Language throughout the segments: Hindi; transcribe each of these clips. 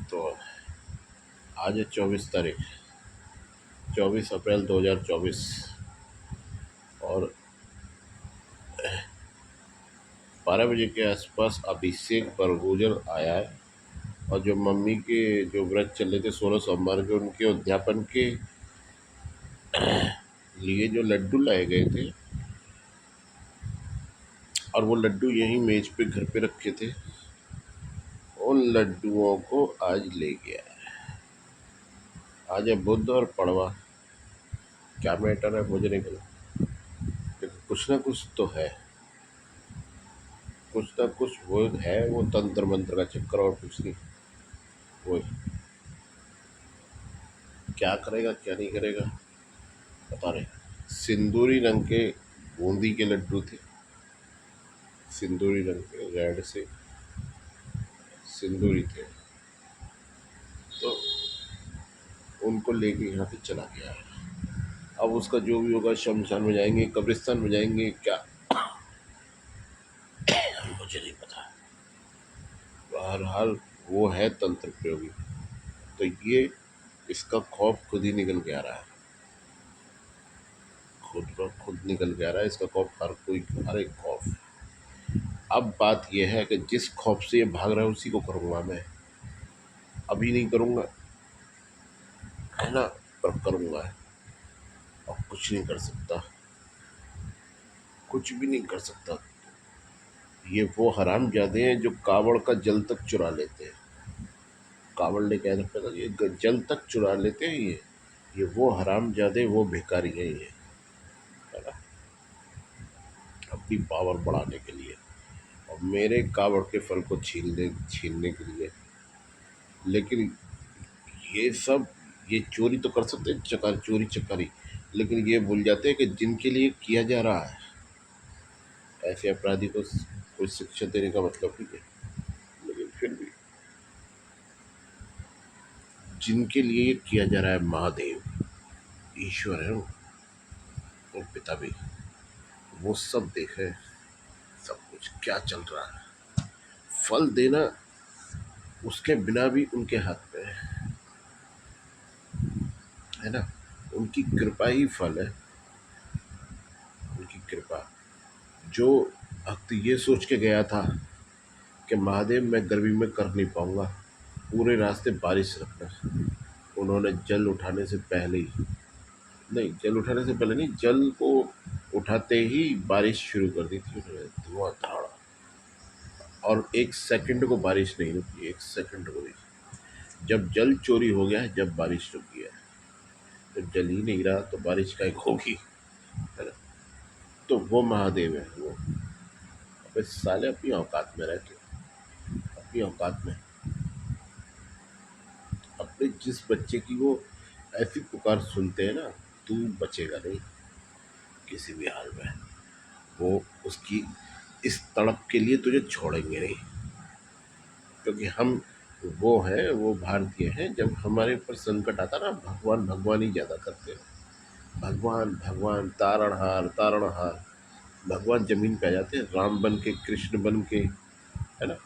तो आज है 24 तारीख, 24 अप्रैल 2024 और 12 बजे के आसपास अभिषेक बरगुजर आया है। और जो मम्मी के जो व्रत चल रहे थे 16 सोमवार के, उनके उद्यापन के लिए जो लड्डू लाए गए थे और वो लड्डू यहीं मेज पे घर पे रखे थे, उन लड्डुओं को आज ले गया है। आज है बुध और पड़वा, क्या मैटर है मुझे नहीं पता, लेकिन कुछ ना कुछ तो है, कुछ ना कुछ वो है, वो तंत्र मंत्र का चक्कर और कुछ नहीं। वो क्या करेगा क्या नहीं करेगा पता नहीं। सिंदूरी रंग के बूंदी के लड्डू थे, सिंदूरी रंग के, रेड से सिंदूरी थे, तो उनको लेके यहाँ से चला गया है। अब उसका जो भी होगा, शमशान में जाएंगे, कब्रिस्तान में जाएंगे, क्या मुझे नहीं पता। बहरहाल वो है तंत्र प्रयोगी, तो ये इसका खौफ खुद ही निकल के आ रहा है, खुद ब खुद निकल के आ रहा है इसका खौफ, हर कोई, हर एक खौफ। अब बात यह है कि जिस खौफ से ये भाग रहा है उसी को करूँगा मैं, अभी नहीं करूँगा, है ना, पर करूँगा। और कुछ नहीं कर सकता, कुछ भी नहीं कर सकता। ये वो हरामजादे हैं जो कावड़ का जल तक चुरा लेते हैं। कावड़ लेके आए थे, ये जल तक चुरा लेते हैं। ये वो हरामजादे, वो भिखारी हैं ये, है ना, अपनी पावर बढ़ाने के लिए और मेरे कावड़ के फल को छीनने के लिए। लेकिन ये सब, ये चोरी तो कर सकते हैं, चोरी चकारी, लेकिन ये भूल जाते हैं कि जिनके लिए किया जा रहा है, ऐसे अपराधी को कोई शिक्षा देने का मतलब नहीं है। लेकिन फिर भी जिनके लिए ये किया जा रहा है, महादेव ईश्वर है वो, और पिता भी, वो सब देख रहे हैं सब कुछ क्या चल रहा है। फल देना उसके बिना भी उनके हाथ में है ना, उनकी कृपा ही फल है, उनकी कृपा। जो भक्त ये सोच के गया था कि महादेव मैं गर्मी में कर नहीं पाऊंगा, पूरे रास्ते बारिश रखना, उन्होंने जल उठाने से पहले ही, नहीं जल उठाने से पहले नहीं, जल को उठाते ही बारिश शुरू कर दी थी उन्होंने, धुआंधार। और एक सेकंड को बारिश नहीं रुकी, एक सेकंड को नहीं। जब जल चोरी हो गया है, जब बारिश रुक गया है, जब जल ही नहीं रहा तो बारिश का एक होगी, है ना। तो वो महादेव है वो। अब इस साले अपनी औकात में रहते, अपनी औकात में, अपने जिस बच्चे की वो ऐसी पुकार सुनते हैं ना, तू बचेगा नहीं किसी भी हाल में, वो उसकी इस तड़प के लिए तुझे छोड़ेंगे नहीं, क्योंकि हम वो हैं, वो भारतीय हैं। जब हमारे ऊपर संकट आता ना, भगवान भगवान ही ज़्यादा करते हैं, भगवान भगवान, तारणहार तारणहार। भगवान जमीन पे आ जाते हैं, राम बन के, कृष्ण बन के, है ना,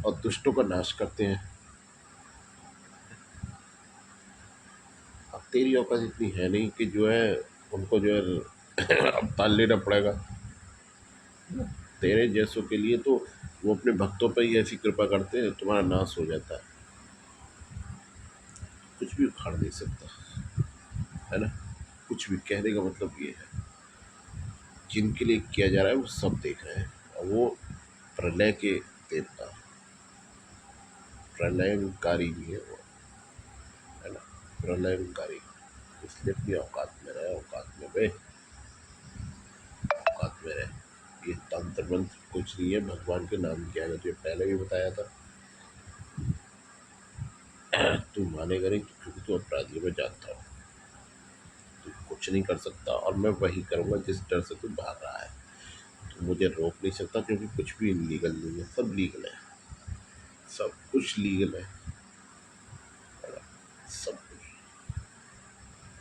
और दुष्टों का नाश करते हैं। अब तेरी औकात इतनी है नहीं कि जो है उनको जो है अवतार लेना पड़ेगा। तेरे जैसों के लिए तो वो अपने भक्तों पर ही ऐसी कृपा करते हैं, तुम्हारा नाश हो जाता है, कुछ भी उखाड़ नहीं सकता, है ना। कुछ भी कहने का मतलब ये है, जिनके लिए किया जा रहा है वो सब देख रहे हैं, और वो प्रलय के देवता, प्रलयकारी भी है वो, है ना, प्रलयकारी। इसलिए अपनी औकात में रहे, औकात में रहे, औकात में रहे। ये तंत्र मंत्र कुछ नहीं है, भगवान के नाम किया है, तुझे पहले भी बताया था। तू मानेगा नहीं, क्योंकि तू अपराधी, में जानता हूँ, तू कुछ नहीं कर सकता, और मैं वही करूँगा जिस डर से तू भाग रहा है। तू मुझे रोक नहीं सकता, क्योंकि कुछ भी इलीगल नहीं है, सब लीगल है, सब कुछ लीगल है, सब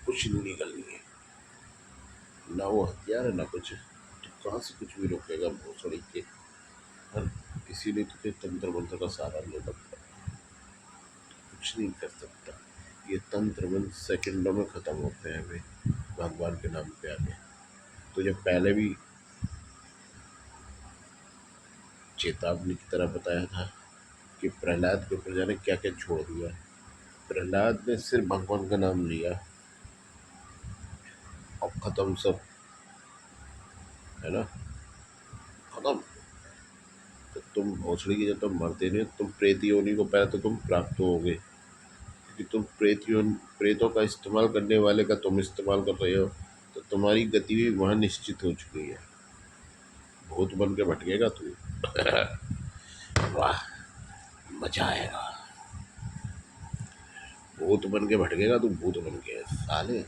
कुछ इलीगल नहीं है, ना वो हथियार है ना कुछ है। तो कहाँ से कुछ भी रोकेगा भोसड़ी के, हर इसीलिए तुझे तंत्र मंत्र का सहारा लेना पड़ेगा, कुछ नहीं कर सकता। ये तंत्र मंत्र सेकंडों में ख़त्म होते हैं वे भगवान के नाम पे आके। तो जब पहले भी चेतावनी की तरह बताया था कि प्रहलाद के प्रजा ने क्या क्या छोड़ दिया। प्रहलाद ने सिर्फ भगवान का नाम लिया और ख़त्म सब, है ना, ख़त्म। तो तुम भोसड़ी की जब तुम मरते नहीं तुम प्रेत योनि को पहले तो तुम प्राप्त होगे, क्योंकि तुम प्रेतों का इस्तेमाल करने वाले का तुम इस्तेमाल कर रहे हो, तो तुम्हारी गति भी वहाँ निश्चित हो चुकी है। भूत बन के भटकेगा तू। वाह, मजा आएगा। भूत बन के भटकेगा तू, भूत बन के साले।